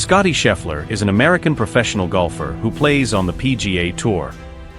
Scottie Scheffler is an American professional golfer who plays on the PGA Tour.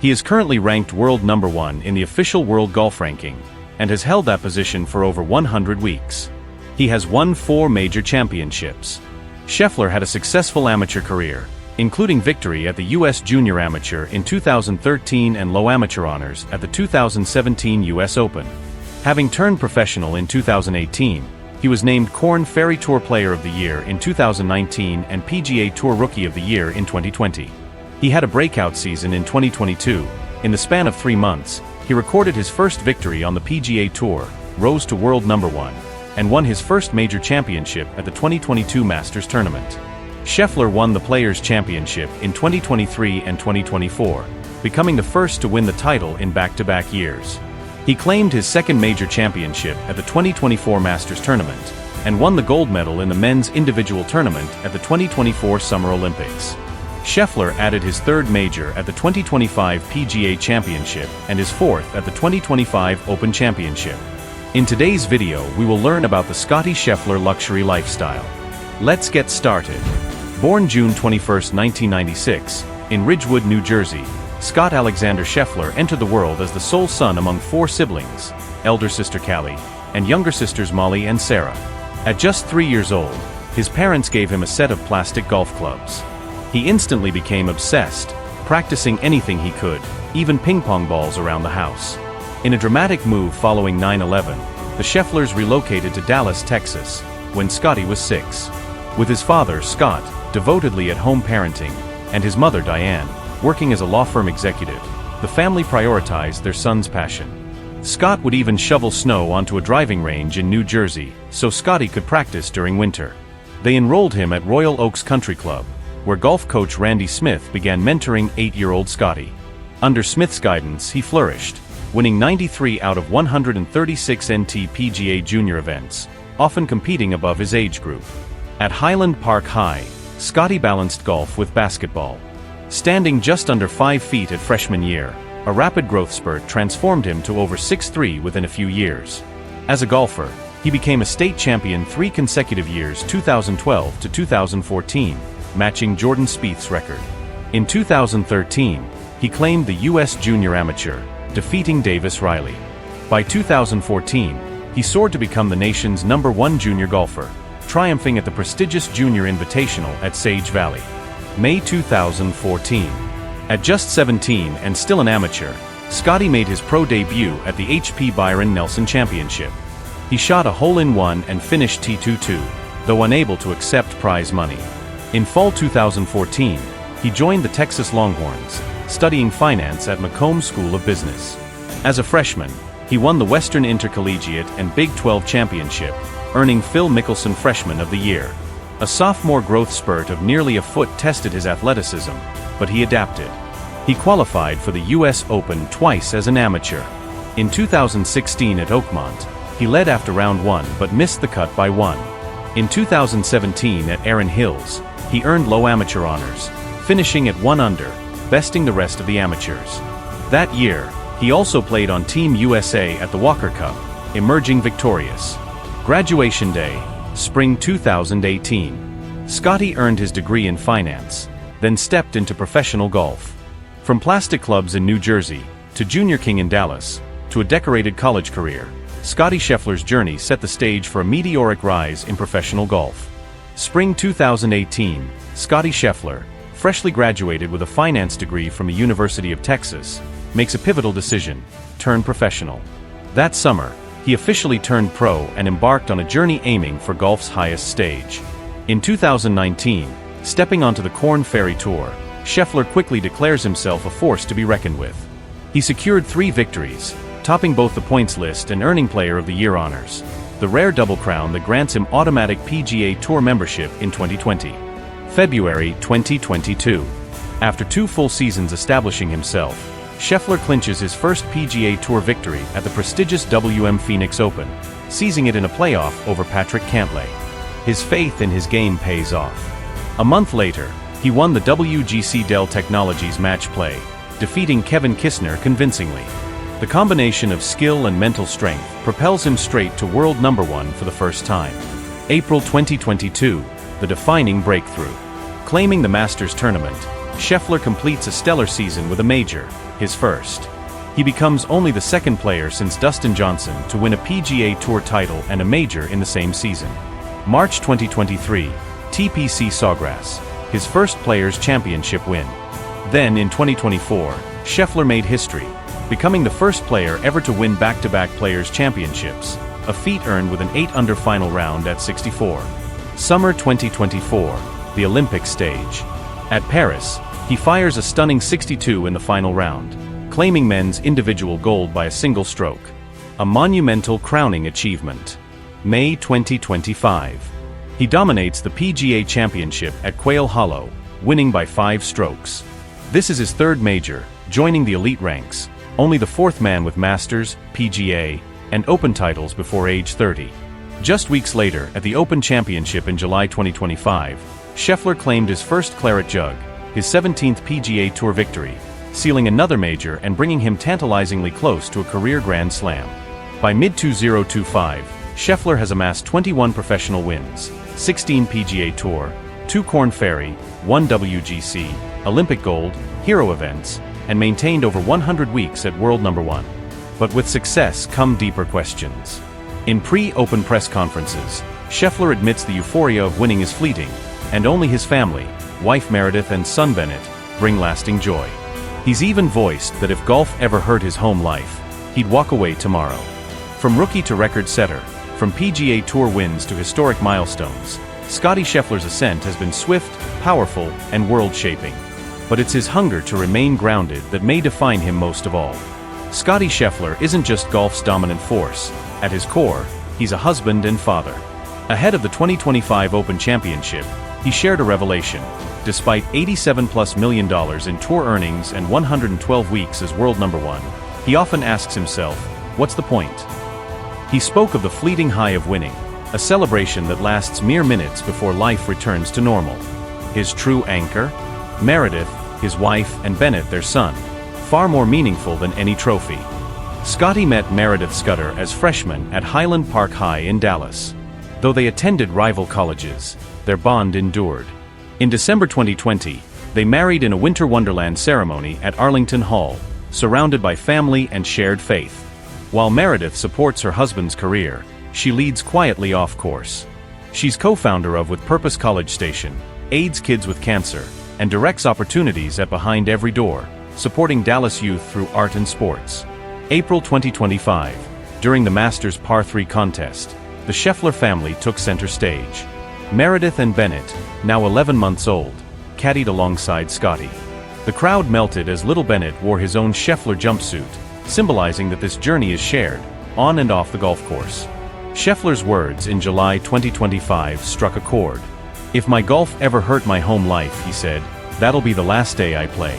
He is currently ranked world number 1 in the official world golf ranking and has held that position for over 100 weeks. He has won 4 major championships. Scheffler had a successful amateur career, including victory at the U.S. Junior Amateur in 2013 and low amateur honors at the 2017 U.S. Open. Having turned professional in 2018, he was named Korn Ferry Tour Player of the Year in 2019 and PGA Tour Rookie of the Year in 2020. He had a breakout season in 2022. In the span of 3 months, he recorded his first victory on the PGA Tour, rose to world number 1, and won his first major championship at the 2022 Masters Tournament. Scheffler won the Players' Championship in 2023 and 2024, becoming the first to win the title in back-to-back years. He claimed his second major championship at the 2024 Masters Tournament, and won the gold medal in the men's individual tournament at the 2024 Summer Olympics. Scheffler added his third major at the 2025 PGA Championship and his fourth at the 2025 Open Championship. In today's video, we will learn about the Scottie Scheffler luxury lifestyle. Let's get started. Born June 21, 1996, in Ridgewood, New Jersey, Scott Alexander Scheffler entered the world as the sole son among 4 siblings, elder sister Callie, and younger sisters Molly and Sarah. At just 3 years old, his parents gave him a set of plastic golf clubs. He instantly became obsessed, practicing anything he could, even ping-pong balls around the house. In a dramatic move following 9/11, the Schefflers relocated to Dallas, Texas, when Scottie was 6. With his father, Scott, devotedly at home parenting, and his mother, Diane, working as a law firm executive, the family prioritized their son's passion. Scott would even shovel snow onto a driving range in New Jersey so Scottie could practice during winter. They enrolled him at Royal Oaks Country Club, where golf coach Randy Smith began mentoring 8-year-old Scottie. Under Smith's guidance, he flourished, winning 93 out of 136 NT PGA Junior events, often competing above his age group. At Highland Park High, Scottie balanced golf with basketball. Standing just under 5 feet at freshman year, a rapid growth spurt transformed him to over 6'3" within a few years. As a golfer, he became a state champion 3 consecutive years, 2012 to 2014, matching Jordan Spieth's record. In 2013, he claimed the U.S. Junior Amateur, defeating Davis Riley. By 2014, he soared to become the nation's #1 junior golfer, triumphing at the prestigious Junior Invitational at Sage Valley. May 2014. At just 17 and still an amateur, Scottie made his pro debut at the HP Byron Nelson Championship. He shot a hole-in-one and finished T22, though unable to accept prize money. In fall 2014, he joined the Texas Longhorns, studying finance at Macomb School of Business. As a freshman, he won the Western Intercollegiate and Big 12 Championship, earning Phil Mickelson Freshman of the Year. A sophomore growth spurt of nearly a foot tested his athleticism, but he adapted. He qualified for the U.S. Open twice as an amateur. In 2016 at Oakmont, he led after round 1 but missed the cut by 1. In 2017 at Erin Hills, he earned low amateur honors, finishing at 1 under, besting the rest of the amateurs. That year, he also played on Team USA at the Walker Cup, emerging victorious. Graduation day, spring 2018. Scottie earned his degree in finance, then stepped into professional golf. From plastic clubs in New Jersey, to Junior King in Dallas, to a decorated college career, Scottie Scheffler's journey set the stage for a meteoric rise in professional golf. Spring 2018, Scottie Scheffler, freshly graduated with a finance degree from the University of Texas, makes a pivotal decision: turn professional. That summer, he officially turned pro and embarked on a journey aiming for golf's highest stage. In 2019, stepping onto the Korn Ferry Tour, Scheffler quickly declares himself a force to be reckoned with. He secured 3 victories, topping both the points list and earning Player of the Year honors, the rare double crown that grants him automatic PGA Tour membership in 2020. February 2022. After 2 full seasons establishing himself, Scheffler clinches his first PGA Tour victory at the prestigious WM Phoenix Open, seizing it in a playoff over Patrick Cantlay. His faith in his game pays off. A month later, he won the WGC Dell Technologies match play, defeating Kevin Kisner convincingly. The combination of skill and mental strength propels him straight to world #1 for the first time. April 2022, the defining breakthrough. Claiming the Masters tournament, Scheffler completes a stellar season with a major, his first. He becomes only the second player since Dustin Johnson to win a PGA Tour title and a major in the same season. March 2023, TPC Sawgrass, his first Players' Championship win. Then in 2024, Scheffler made history, becoming the first player ever to win back-to-back Players' Championships, a feat earned with an 8-under final round at 64. Summer 2024, the Olympic stage. At Paris, he fires a stunning 62 in the final round, claiming men's individual gold by a single stroke. A monumental crowning achievement. May 2025. He dominates the PGA Championship at Quail Hollow, winning by 5 strokes. This is his third major, joining the elite ranks, only the fourth man with Masters, PGA, and Open titles before age 30. Just weeks later, at the Open Championship in July 2025, Scheffler claimed his first claret jug, his 17th PGA Tour victory, sealing another major and bringing him tantalizingly close to a career Grand Slam. By mid-2025, Scheffler has amassed 21 professional wins, 16 PGA Tour, 2 Korn Ferry, 1 WGC, Olympic gold, Hero events, and maintained over 100 weeks at world number 1. But with success come deeper questions. In pre-Open press conferences, Scheffler admits the euphoria of winning is fleeting, and only his family, wife Meredith and son Bennett, bring lasting joy. He's even voiced that if golf ever hurt his home life, he'd walk away tomorrow. From rookie to record setter, from PGA Tour wins to historic milestones, Scottie Scheffler's ascent has been swift, powerful, and world-shaping. But it's his hunger to remain grounded that may define him most of all. Scottie Scheffler isn't just golf's dominant force. At his core, he's a husband and father. Ahead of the 2025 Open Championship, he shared a revelation. Despite $87+ million in tour earnings and 112 weeks as world number 1, he often asks himself, what's the point? He spoke of the fleeting high of winning, a celebration that lasts mere minutes before life returns to normal. His true anchor? Meredith, his wife, and Bennett, their son, far more meaningful than any trophy. Scottie met Meredith Scudder as freshmen at Highland Park High in Dallas. Though they attended rival colleges, their bond endured. In December 2020, they married in a winter wonderland ceremony at Arlington Hall, surrounded by family and shared faith. While Meredith supports her husband's career, she leads quietly off course. She's co-founder of With Purpose College Station, aids kids with cancer, and directs opportunities at Behind Every Door, supporting Dallas youth through art and sports. April 2025. During the Masters Par 3 contest, the Scheffler family took center stage. Meredith and Bennett, now 11 months old, caddied alongside Scottie. The crowd melted as little Bennett wore his own Scheffler jumpsuit, symbolizing that this journey is shared, on and off the golf course. Scheffler's words in July 2025 struck a chord. "If my golf ever hurt my home life," he said, "that'll be the last day I play."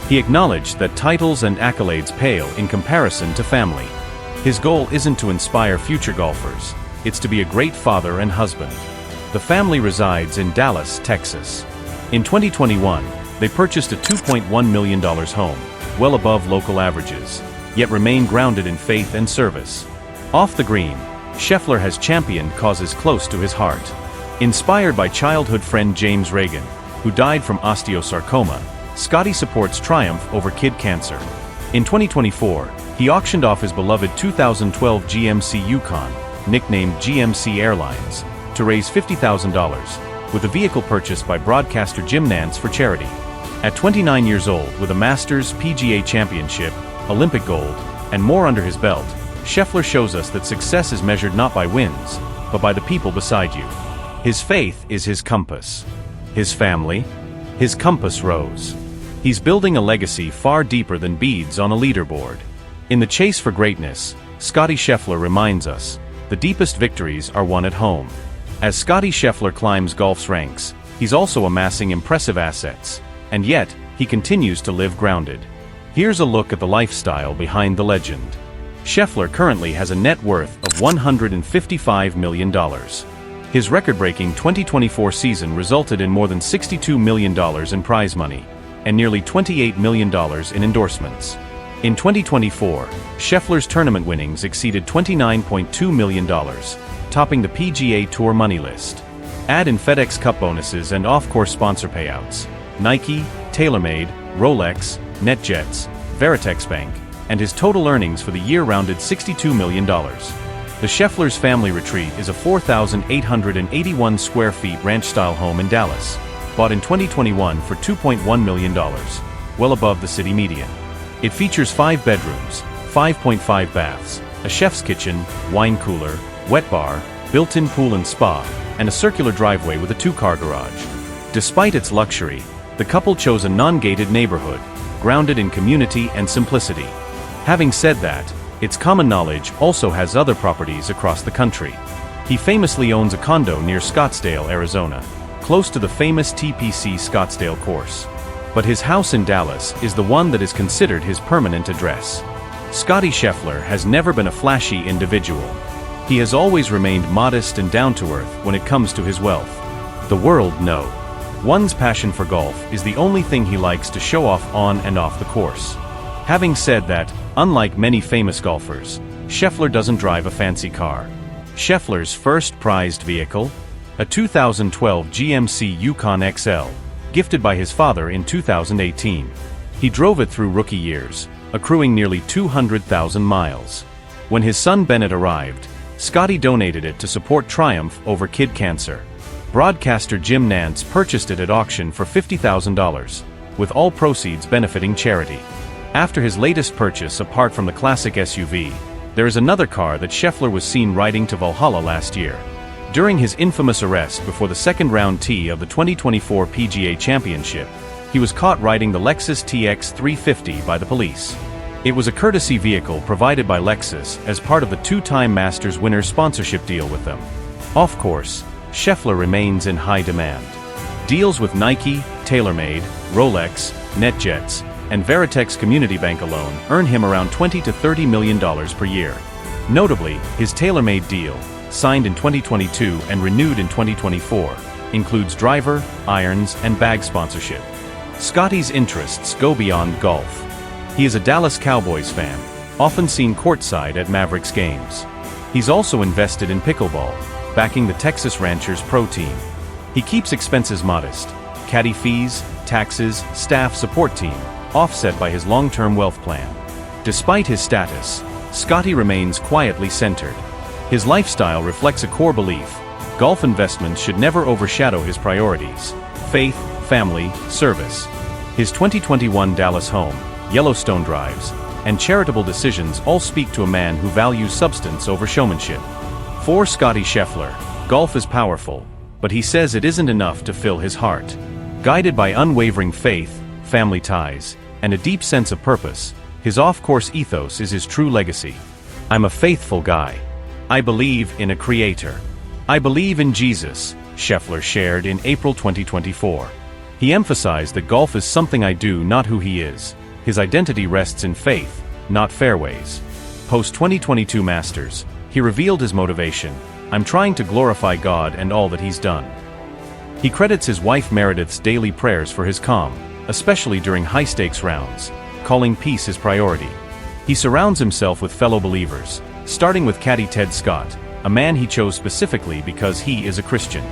He acknowledged that titles and accolades pale in comparison to family. His goal isn't to inspire future golfers, it's to be a great father and husband. The family resides in Dallas, Texas. In 2021, they purchased a $2.1 million home, well above local averages, yet remain grounded in faith and service. Off the green, Scheffler has championed causes close to his heart. Inspired by childhood friend James Reagan, who died from osteosarcoma, Scottie supports Triumph over kid cancer. In 2024, he auctioned off his beloved 2012 GMC Yukon, nicknamed GMC Airlines, to raise $50,000, with the vehicle purchased by broadcaster Jim Nantz for charity. At 29 years old, with a Masters, PGA Championship, Olympic gold, and more under his belt, Scheffler shows us that success is measured not by wins, but by the people beside you. His faith is his compass. His family? His compass rose. He's building a legacy far deeper than beads on a leaderboard. In the chase for greatness, Scottie Scheffler reminds us, the deepest victories are won at home. As Scottie Scheffler climbs golf's ranks, he's also amassing impressive assets, and yet, he continues to live grounded. Here's a look at the lifestyle behind the legend. Scheffler currently has a net worth of $155 million. His record-breaking 2024 season resulted in more than $62 million in prize money, and nearly $28 million in endorsements. In 2024, Scheffler's tournament winnings exceeded $29.2 million, topping the PGA Tour money list. Add in FedEx Cup bonuses and off-course sponsor payouts. Nike, TaylorMade, Rolex, NetJets, Veritex Bank, and his total earnings for the year rounded $62 million. The Schefflers family retreat is a 4,881 square feet ranch-style home in Dallas, bought in 2021 for $2.1 million, well above the city median. It features 5 bedrooms, 5.5 baths, a chef's kitchen, wine cooler, wet bar, built-in pool and spa, and a circular driveway with a 2-car garage. Despite its luxury, the couple chose a non-gated neighborhood, grounded in community and simplicity. Having said that, it's common knowledge also has other properties across the country. He famously owns a condo near Scottsdale, Arizona, close to the famous TPC Scottsdale course. But his house in Dallas is the one that is considered his permanent address. Scottie Scheffler has never been a flashy individual. He has always remained modest and down-to-earth when it comes to his wealth. The world knows. One's passion for golf is the only thing he likes to show off on and off the course. Having said that, unlike many famous golfers, Scheffler doesn't drive a fancy car. Scheffler's first prized vehicle? A 2012 GMC Yukon XL, gifted by his father in 2018. He drove it through rookie years, accruing nearly 200,000 miles. When his son Bennett arrived, Scottie donated it to support Triumph over kid cancer. Broadcaster Jim Nantz purchased it at auction for $50,000, with all proceeds benefiting charity. After his latest purchase, apart from the classic SUV, there is another car that Scheffler was seen riding to Valhalla last year. During his infamous arrest before the second round tee of the 2024 PGA Championship, he was caught riding the Lexus TX 350 by the police. It was a courtesy vehicle provided by Lexus as part of the 2-time Masters winner's sponsorship deal with them. Off course, Scheffler remains in high demand. Deals with Nike, TaylorMade, Rolex, NetJets, and Veritex Community Bank alone earn him around $20 to $30 million per year. Notably, his TaylorMade deal, signed in 2022 and renewed in 2024, includes driver, irons, and bag sponsorship. Scottie's interests go beyond golf. He is a Dallas Cowboys fan, often seen courtside at Mavericks games. He's also invested in pickleball, backing the Texas Rangers pro team. He keeps expenses modest, caddy fees, taxes, staff support team, offset by his long-term wealth plan. Despite his status, Scottie remains quietly centered. His lifestyle reflects a core belief: golf investments should never overshadow his priorities: faith, family, service. His 2021 Dallas home, Yellowstone drives, and charitable decisions all speak to a man who values substance over showmanship. For Scottie Scheffler, golf is powerful, but he says it isn't enough to fill his heart. Guided by unwavering faith, family ties, and a deep sense of purpose, his off-course ethos is his true legacy. "I'm a faithful guy. I believe in a creator. I believe in Jesus," Scheffler shared in April 2024. He emphasized that golf is something I do, not who he is. His identity rests in faith, not fairways. Post-2022 Masters, he revealed his motivation: "I'm trying to glorify God and all that He's done." He credits his wife Meredith's daily prayers for his calm, especially during high-stakes rounds, calling peace his priority. He surrounds himself with fellow believers, starting with caddy Ted Scott, a man he chose specifically because he is a Christian.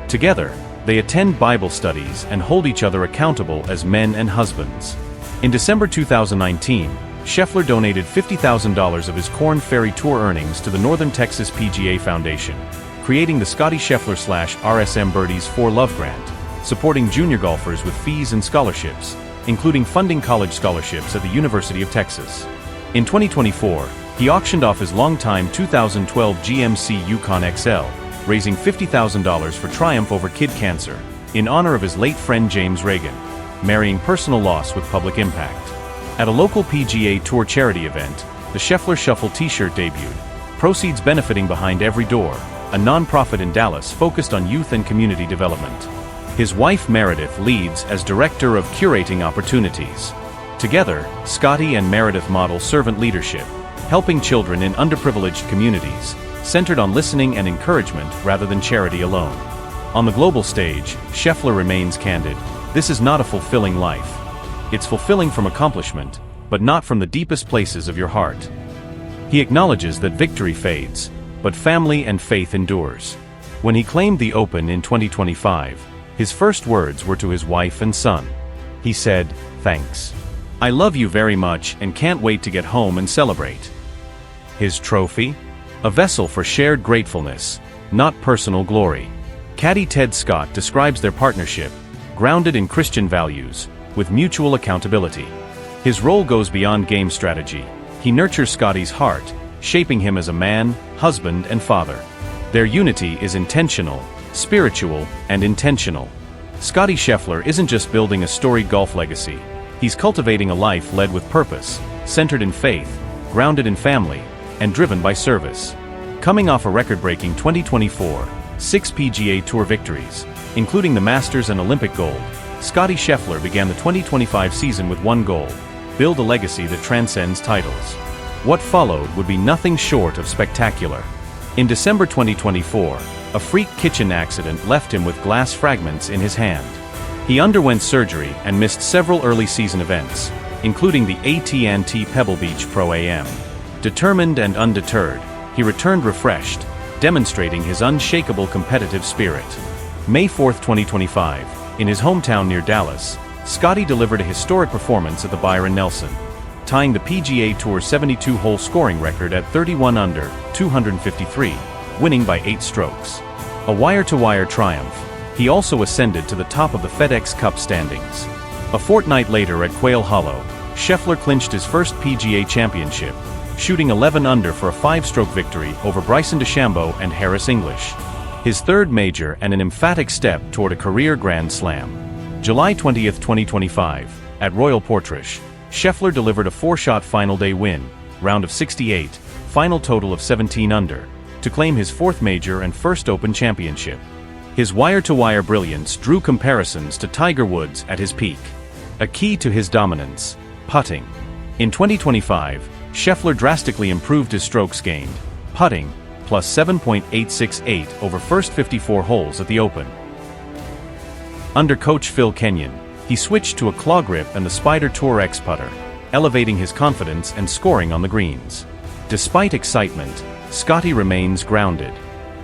Together, they attend Bible studies and hold each other accountable as men and husbands. In December 2019, Scheffler donated $50,000 of his Korn Ferry Tour earnings to the Northern Texas PGA Foundation, creating the Scottie Scheffler/RSM Birdies for Love grant, supporting junior golfers with fees and scholarships, including funding college scholarships at the University of Texas. In 2024, he auctioned off his longtime 2012 GMC Yukon XL, raising $50,000 for Triumph over kid cancer, in honor of his late friend James Reagan, marrying personal loss with public impact. At a local PGA Tour charity event, the Scheffler Shuffle t-shirt debuted, proceeds benefiting Behind Every Door, a non-profit in Dallas focused on youth and community development. His wife Meredith leads as Director of Curating Opportunities. Together, Scottie and Meredith model servant leadership, helping children in underprivileged communities, centered on listening and encouragement rather than charity alone. On the global stage, Scheffler remains candid: "This is not a fulfilling life. It's fulfilling from accomplishment, but not from the deepest places of your heart." He acknowledges that victory fades, but family and faith endures. When he claimed the Open in 2025, his first words were to his wife and son. He said, "Thanks. I love you very much and can't wait to get home and celebrate." His trophy? A vessel for shared gratefulness, not personal glory. Caddy Ted Scott describes their partnership, grounded in Christian values, with mutual accountability. His role goes beyond game strategy. He nurtures Scotty's heart, shaping him as a man, husband, and father. Their unity is intentional, spiritual, and intentional. Scotty Scheffler isn't just building a storied golf legacy. He's cultivating a life led with purpose, centered in faith, grounded in family, and driven by service. Coming off a record-breaking 2024, 6 PGA Tour victories, including the Masters and Olympic gold, Scotty Scheffler began the 2025 season with one goal: build a legacy that transcends titles. What followed would be nothing short of spectacular. In December 2024, a freak kitchen accident left him with glass fragments in his hand. He underwent surgery and missed several early season events, including the AT&T Pebble Beach Pro-Am. Determined and undeterred, he returned refreshed, demonstrating his unshakable competitive spirit. May 4, 2025, in his hometown near Dallas, Scotty delivered a historic performance at the Byron Nelson, tying the PGA Tour's 72-hole scoring record at 31 under, 253, winning by 8 strokes. A wire-to-wire triumph, he also ascended to the top of the FedEx Cup standings. A fortnight later at Quail Hollow, Scheffler clinched his first PGA championship, shooting 11 under for a 5-stroke victory over Bryson DeChambeau and Harris English. His third major and an emphatic step toward a career Grand Slam. July 20, 2025, at Royal Portrush, Scheffler delivered a 4-shot final day win, round of 68, final total of 17 under, to claim his 4th major and first Open championship. His wire-to-wire brilliance drew comparisons to Tiger Woods at his peak. A key to his dominance: putting. In 2025, Scheffler drastically improved his strokes gained, putting, plus 7.868 over first 54 holes at the Open. Under coach Phil Kenyon, he switched to a claw grip and the Spider Tour X putter, elevating his confidence and scoring on the greens. Despite excitement, Scotty remains grounded.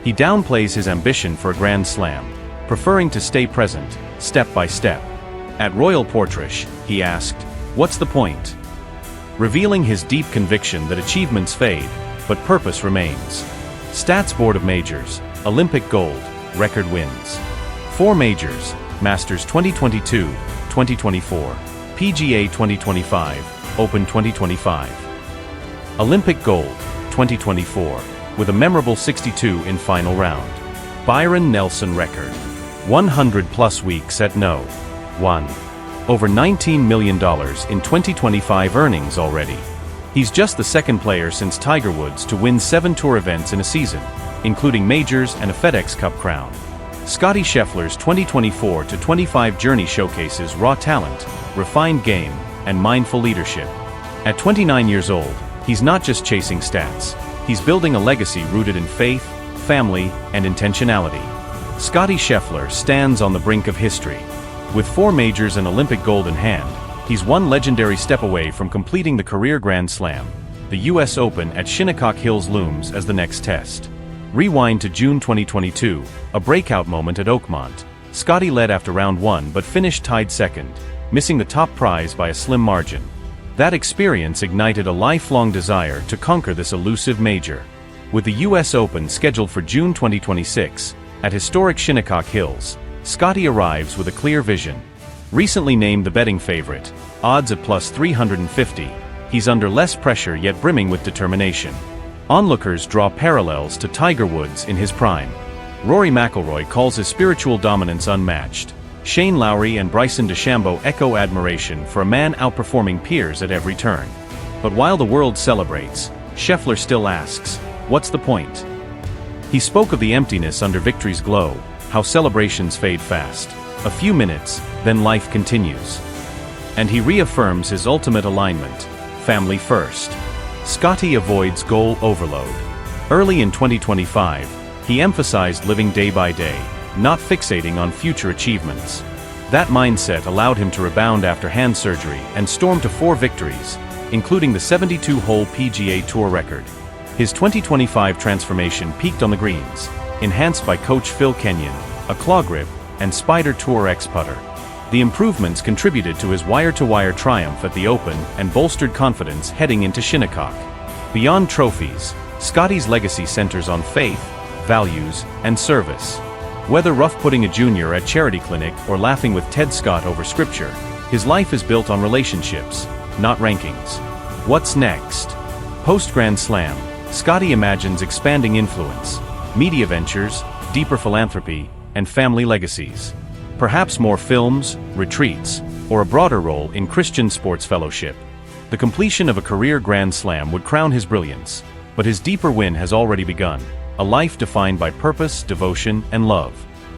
He downplays his ambition for a Grand Slam, preferring to stay present, step by step. At Royal Portrush, he asked, "What's the point?" Revealing his deep conviction that achievements fade, but purpose remains. Stats Board of Majors: Olympic gold, record wins. 4 majors: Masters 2022, 2024, PGA 2025, Open 2025. Olympic gold, 2024, with a memorable 62 in final round. Byron Nelson record: 100-plus weeks at No. 1. Over $19 million in 2025 earnings already. He's just the second player since Tiger Woods to win 7 tour events in a season, including majors and a FedEx Cup crown. Scotty Scheffler's 2024-25 journey showcases raw talent, refined game, and mindful leadership. At 29 years old, he's not just chasing stats. He's building a legacy rooted in faith, family, and intentionality. Scotty Scheffler stands on the brink of history. With 4 majors and Olympic gold in hand, he's one legendary step away from completing the career Grand Slam. The US Open at Shinnecock Hills looms as the next test. Rewind to June 2022, a breakout moment at Oakmont. Scotty led after round 1 but finished tied second, missing the top prize by a slim margin. That experience ignited a lifelong desire to conquer this elusive major. With the US Open scheduled for June 2026, at historic Shinnecock Hills, Scotty arrives with a clear vision. Recently named the betting favorite, odds at plus 350, he's under less pressure yet brimming with determination. Onlookers draw parallels to Tiger Woods in his prime. Rory McIlroy calls his spiritual dominance unmatched. Shane Lowry and Bryson DeChambeau echo admiration for a man outperforming peers at every turn. But while the world celebrates, Scheffler still asks, what's the point? He spoke of the emptiness under victory's glow, how celebrations fade fast. A few minutes, then life continues. And he reaffirms his ultimate alignment: family first. Scotty avoids goal overload. Early in 2025, he emphasized living day by day, not fixating on future achievements. That mindset allowed him to rebound after hand surgery and storm to 4 victories, including the 72-hole PGA Tour record. His 2025 transformation peaked on the greens. enhanced by coach Phil Kenyon, a claw grip, and Spider Tour X putter. The improvements contributed to his wire-to-wire triumph at the Open and bolstered confidence heading into Shinnecock. Beyond trophies, Scotty's legacy centers on faith, values, and service. Whether rough-putting a junior at charity clinic or laughing with Ted Scott over scripture, his life is built on relationships, not rankings. What's next? Post-Grand Slam, Scotty imagines expanding influence, media ventures, deeper philanthropy, and family legacies. Perhaps more films, retreats, or a broader role in Christian sports fellowship. The completion of a career Grand Slam would crown his brilliance, but his deeper win has already begun, a life defined by purpose, devotion, and love.